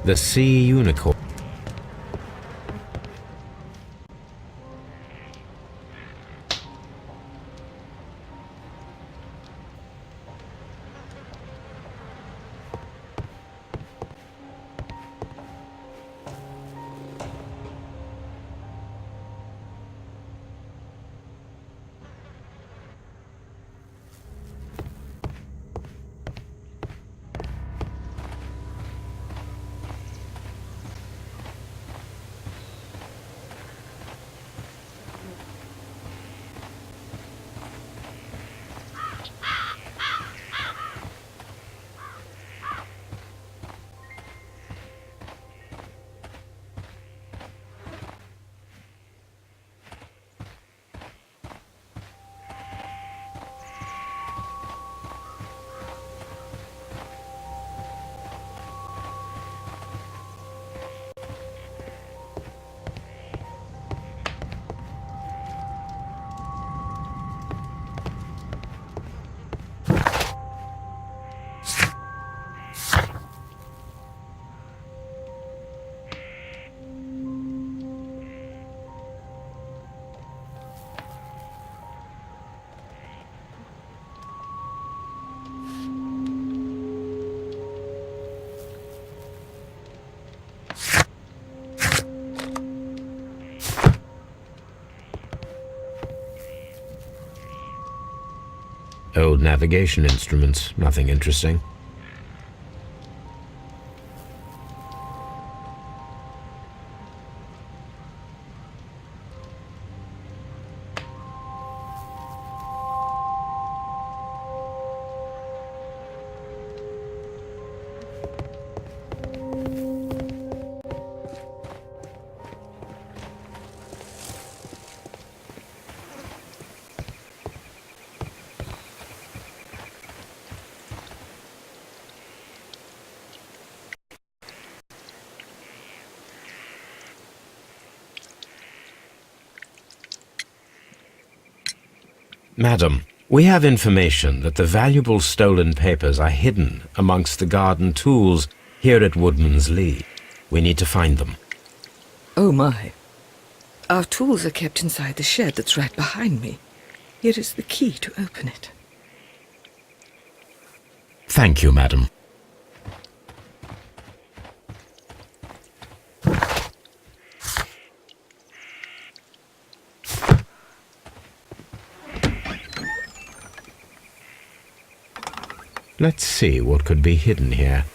The sea unicorn. Old navigation instruments, nothing interesting. Madam, we have information that the valuable stolen papers are hidden amongst the garden tools here at Woodman's Lee. We need to find them. Oh my. Our tools are kept inside the shed that's right behind me. Here is the key to open it. Thank you, madam. Let's see what could be hidden here.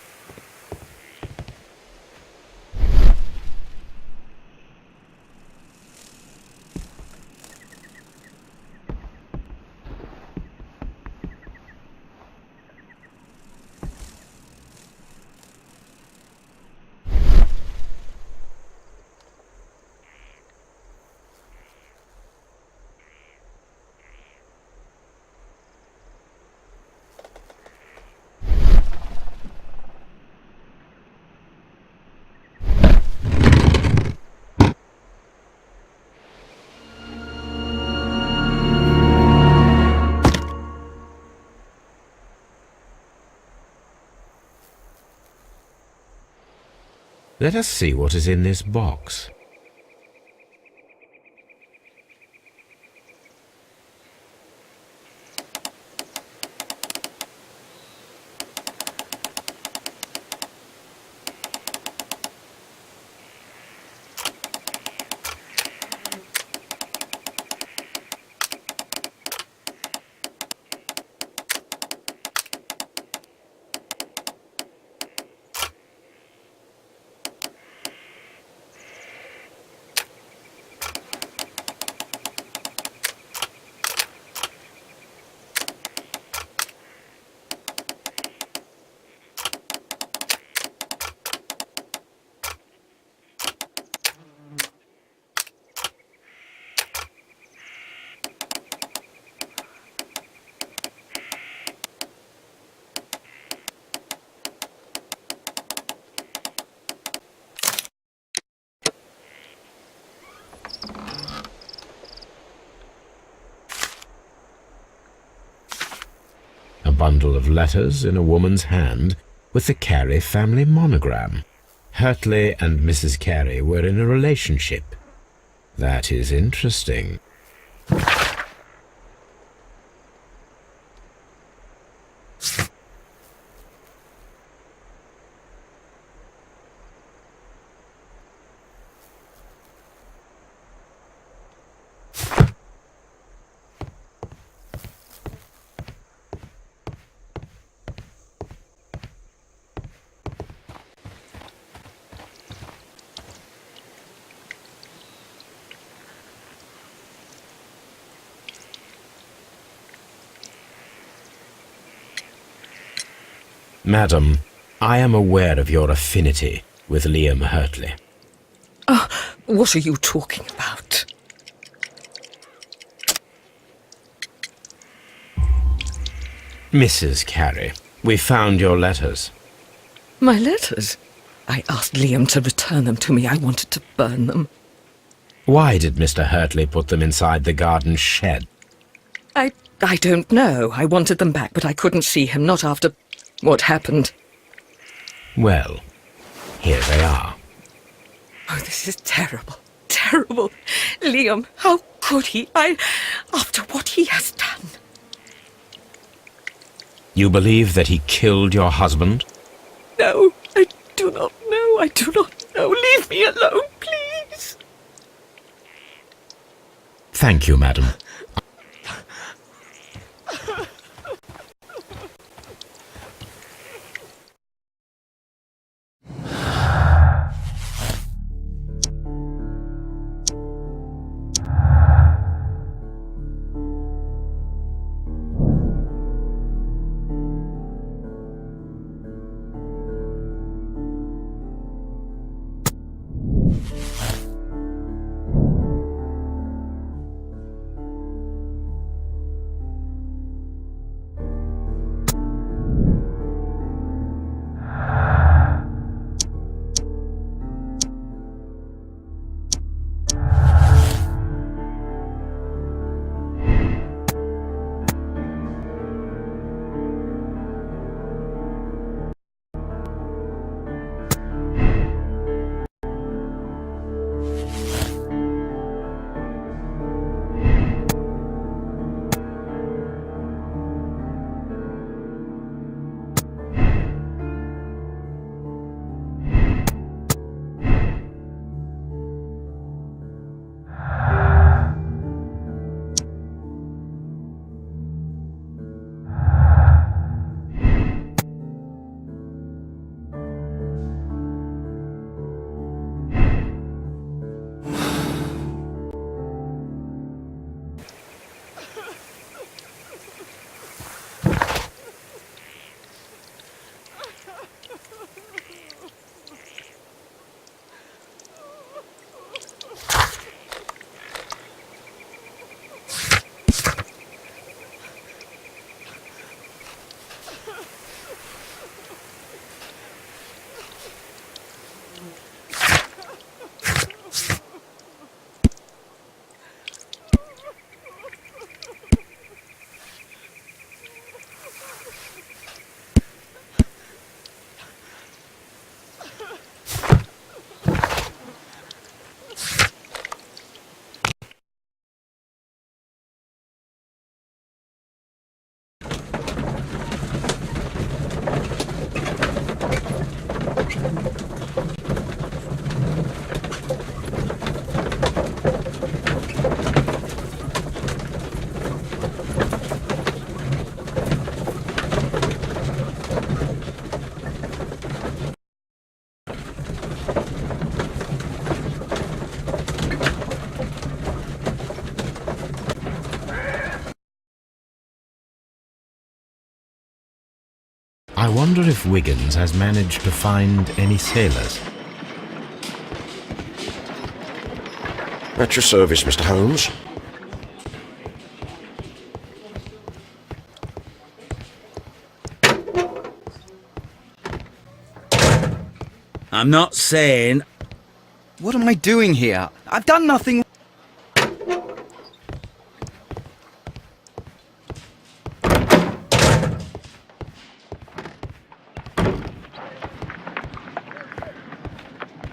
Let us see what is in this box. A bundle of letters in a woman's hand with the Carey family monogram. Hurtley and Mrs. Carey were in a relationship. That is interesting. Madam, I am aware of your affinity with Liam Hurtley. What are you talking about? Mrs. Carey, we found your letters. My letters? I asked Liam to return them to me. I wanted to burn them. Why did Mr. Hurtley put them inside the garden shed? I don't know. I wanted them back, but I couldn't see him, not after what happened. Well, here they are. Oh, this is terrible. Terrible. Liam, how could he? After what he has done. You believe that he killed your husband? No, I do not know. I do not know. Leave me alone, please. Thank you, madam. I wonder if Wiggins has managed to find any sailors. At your service, Mr. Holmes. I'm not saying... What am I doing here? I've done nothing.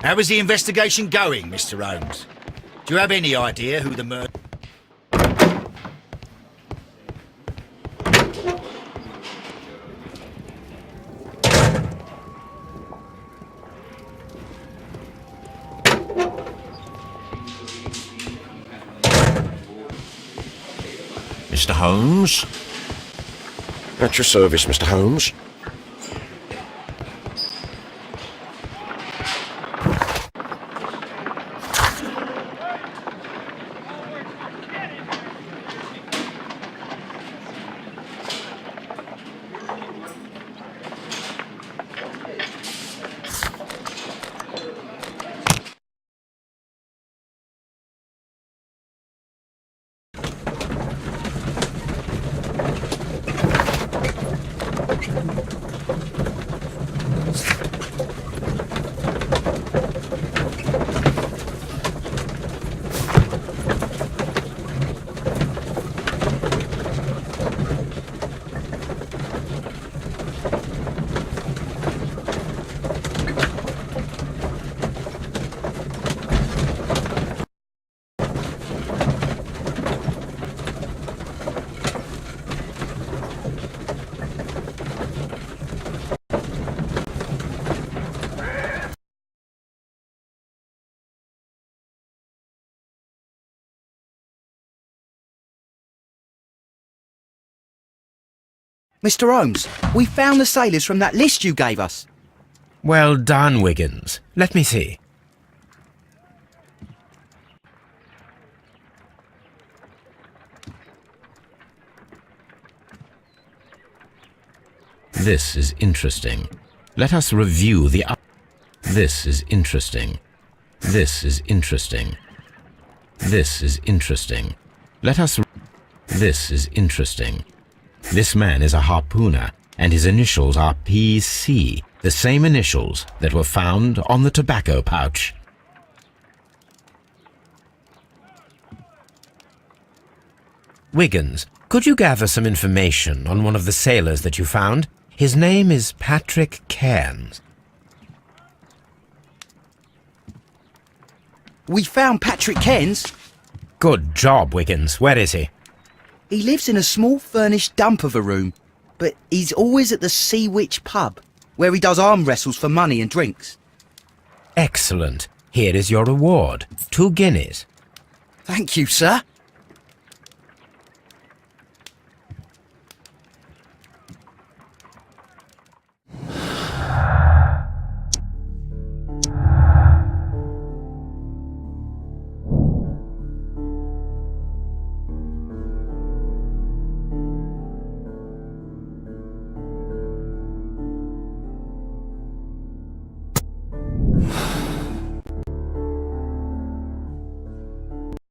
How is the investigation going, Mr. Holmes? Do you have any idea who the murderer... Mr. Holmes? At your service, Mr. Holmes. Mr. Holmes, we found the sailors from that list you gave us. Well done, Wiggins. Let me see. This is interesting. Let us review the... This is interesting. This is interesting. This is interesting. Let us... This is interesting. This man is a harpooner, and his initials are PC, the same initials that were found on the tobacco pouch. Wiggins, could you gather some information on one of the sailors that you found? His name is Patrick Cairns. We found Patrick Cairns. Good job, Wiggins. Where is he? He lives in a small furnished dump of a room, but he's always at the Sea Witch pub, where he does arm wrestles for money and drinks. Excellent. Here is your reward. 2 guineas. Thank you, sir.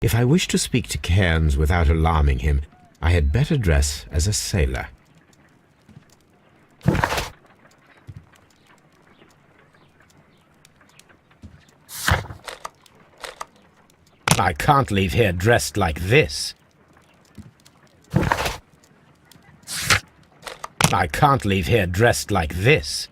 If I wish to speak to Cairns without alarming him, I had better dress as a sailor. I can't leave here dressed like this. I can't leave here dressed like this.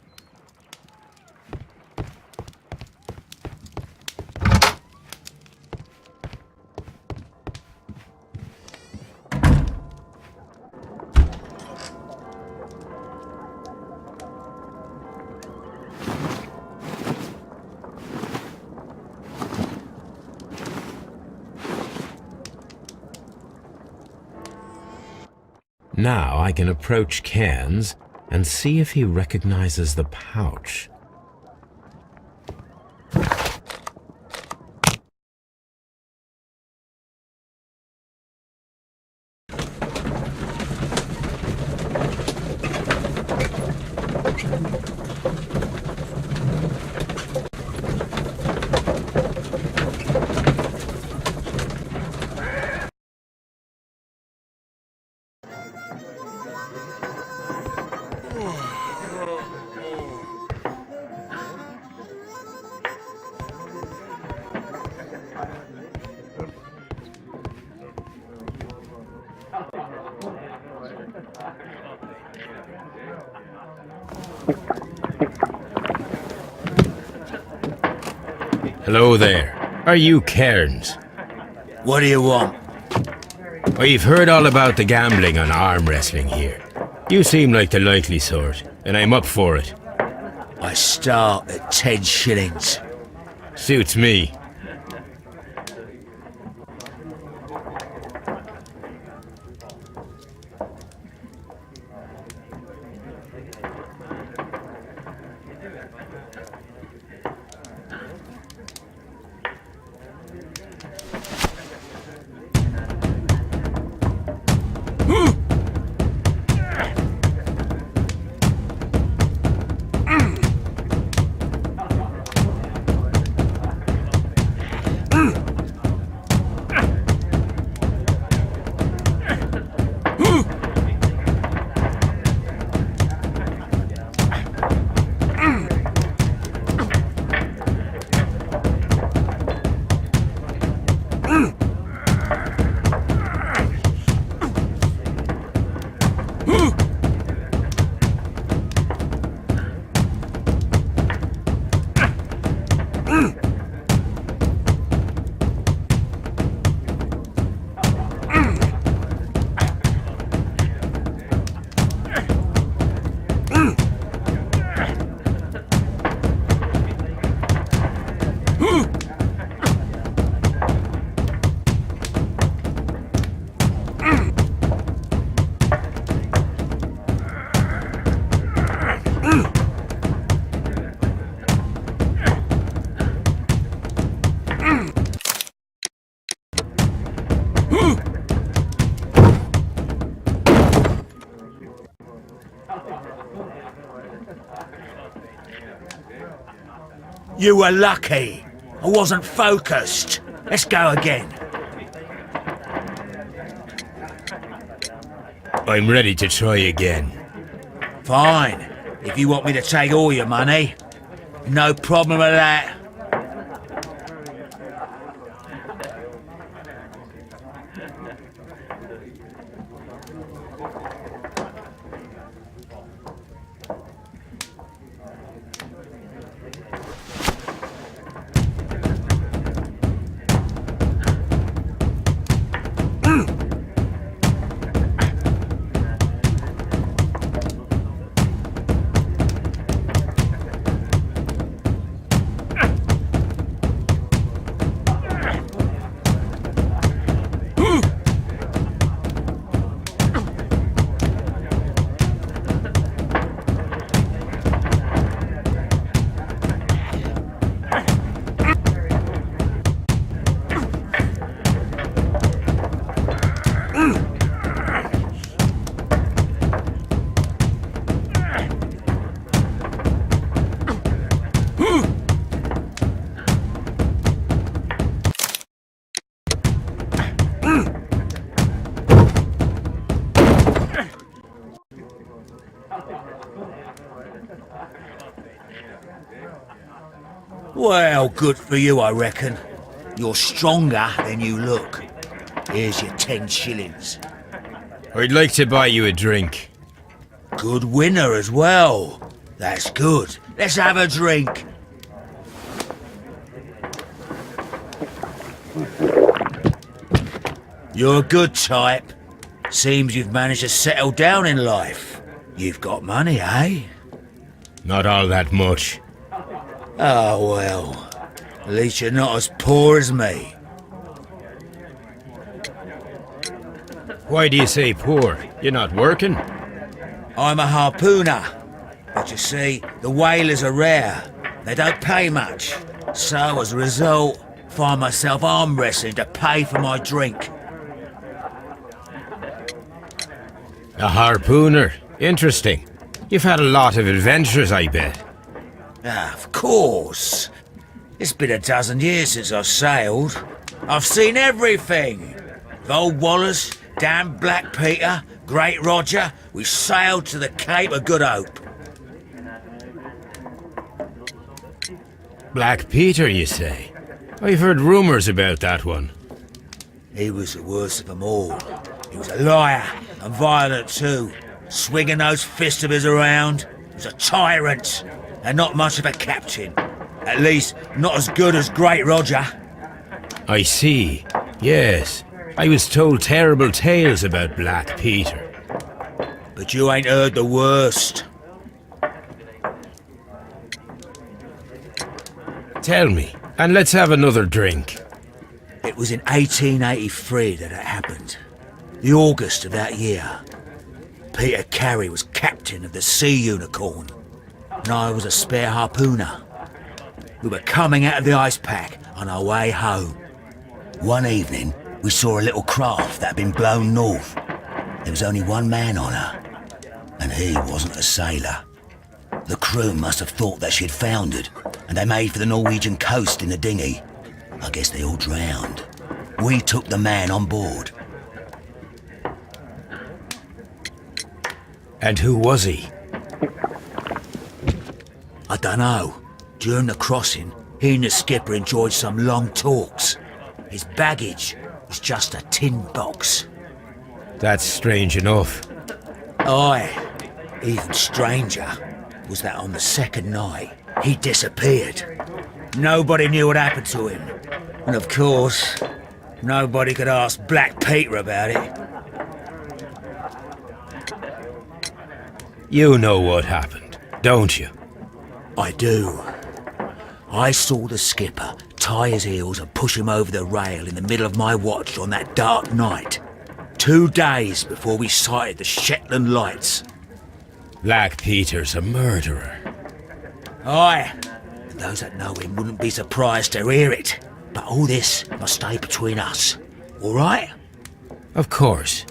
Now I can approach Cairns and see if he recognizes the pouch. Hello there. Are you Cairns? What do you want? I've heard all about the gambling on arm wrestling here. You seem like the likely sort, and I'm up for it. I start at 10 shillings. Suits me. You were lucky. I wasn't focused. Let's go again. I'm ready to try again. Fine. If you want me to take all your money, no problem with that. Well, good for you, I reckon. You're stronger than you look. Here's your 10 shillings. I'd like to buy you a drink. Good winner as well. That's good. Let's have a drink. You're a good type. Seems you've managed to settle down in life. You've got money, eh? Not all that much. Oh, well. At least you're not as poor as me. Why do you say poor? You're not working? I'm a harpooner. But you see, the whalers are rare. They don't pay much. So, as a result, find myself arm wrestling to pay for my drink. A harpooner? Interesting. You've had a lot of adventures, I bet. Ah, of course. It's been a dozen years since I've sailed. I've seen everything. With Old Wallace, damn Black Peter, Great Roger, we sailed to the Cape of Good Hope. Black Peter, you say? I've heard rumours about that one. He was the worst of them all. He was a liar, and violent too. Swinging those fists of his around. He was a tyrant, and not much of a captain. At least, not as good as Great Roger. I see. Yes. I was told terrible tales about Black Peter. But you ain't heard the worst. Tell me, and let's have another drink. It was in 1883 that it happened. The August of that year. Peter Carey was captain of the Sea Unicorn, and I was a spare harpooner. We were coming out of the ice pack on our way home. One evening, we saw a little craft that had been blown north. There was only one man on her, and he wasn't a sailor. The crew must have thought that she'd foundered, and they made for the Norwegian coast in the dinghy. I guess they all drowned. We took the man on board. And who was he? I dunno. During the crossing, he and the skipper enjoyed some long talks. His baggage was just a tin box. That's strange enough. Aye, even stranger was that on the second night, he disappeared. Nobody knew what happened to him. And of course, nobody could ask Black Peter about it. You know what happened, don't you? I do. I saw the skipper tie his heels and push him over the rail in the middle of my watch on that dark night. 2 days before we sighted the Shetland lights. Black Peter's a murderer. Aye. Those that know him wouldn't be surprised to hear it. But all this must stay between us. All right? Of course.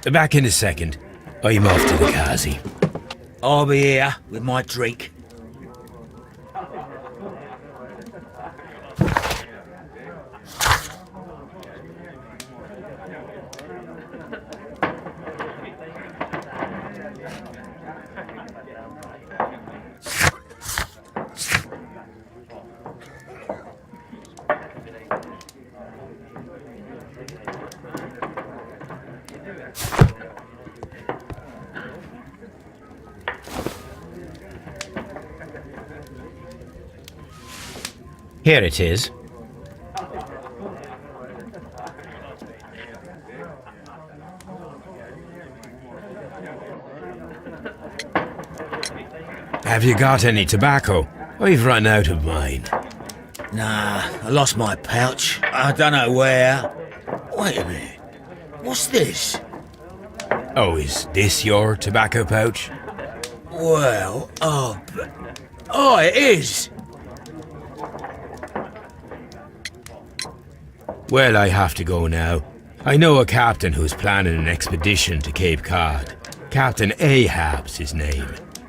Back in a second. I'm off to the Kazi. I'll be here with my drink. Here it is. Have you got any tobacco? I've run out of mine. Nah, I lost my pouch. I don't know where. Wait a minute. What's this? Oh, is this your tobacco pouch? Well, oh, it is. Well, I have to go now. I know a captain who's planning an expedition to Cape Cod. Captain Ahab's his name.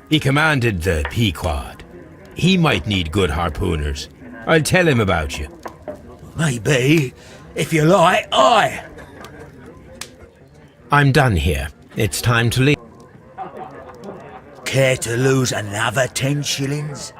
He commanded the Pequod. He might need good harpooners. I'll tell him about you. Maybe. If you like, aye. I'm done here. It's time to leave. Care to lose another 10 shillings?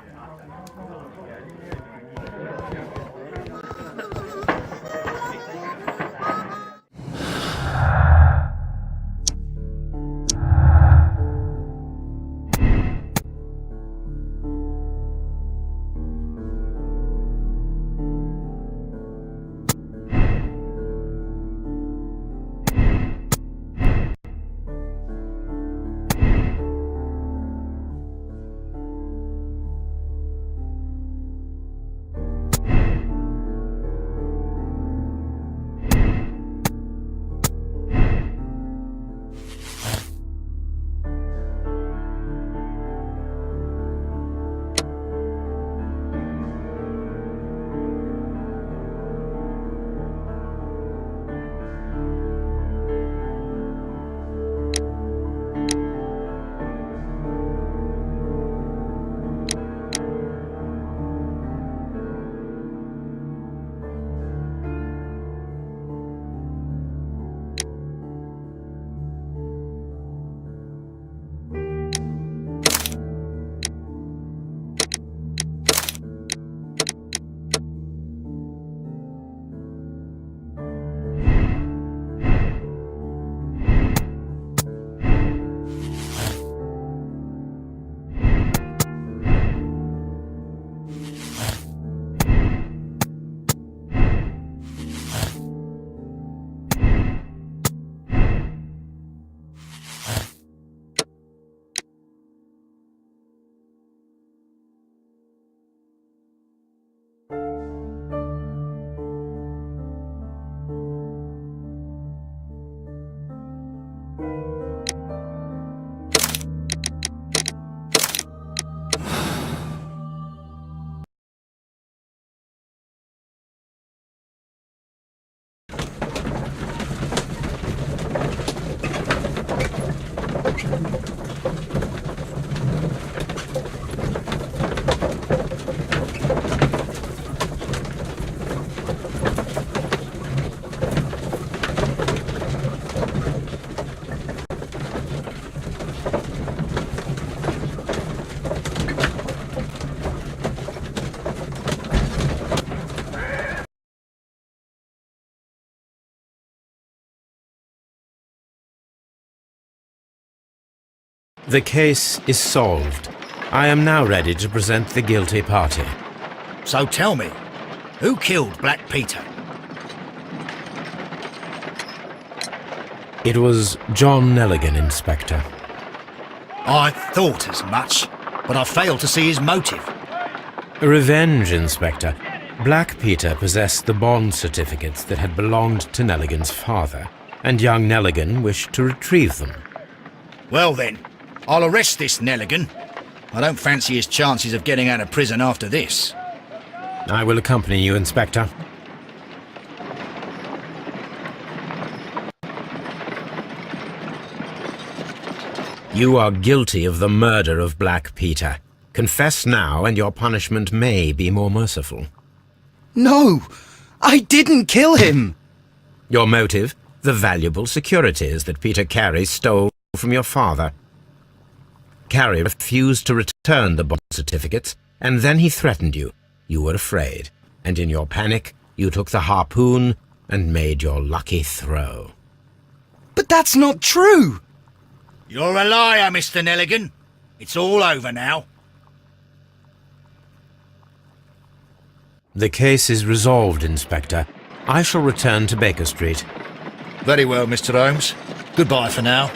The case is solved. I am now ready to present the guilty party. So tell me, who killed Black Peter? It was John Nelligan, Inspector. I thought as much, but I failed to see his motive. Revenge, Inspector. Black Peter possessed the bond certificates that had belonged to Nelligan's father, and young Nelligan wished to retrieve them. Well then, I'll arrest this Nelligan. I don't fancy his chances of getting out of prison after this. I will accompany you, Inspector. You are guilty of the murder of Black Peter. Confess now, and your punishment may be more merciful. No! I didn't kill him! Your motive? The valuable securities that Peter Carey stole from your father. Carey refused to return the bond certificates, and then he threatened you. You were afraid, and in your panic, you took the harpoon and made your lucky throw. But that's not true! You're a liar, Mr. Nelligan. It's all over now. The case is resolved, Inspector. I shall return to Baker Street. Very well, Mr. Holmes. Goodbye for now.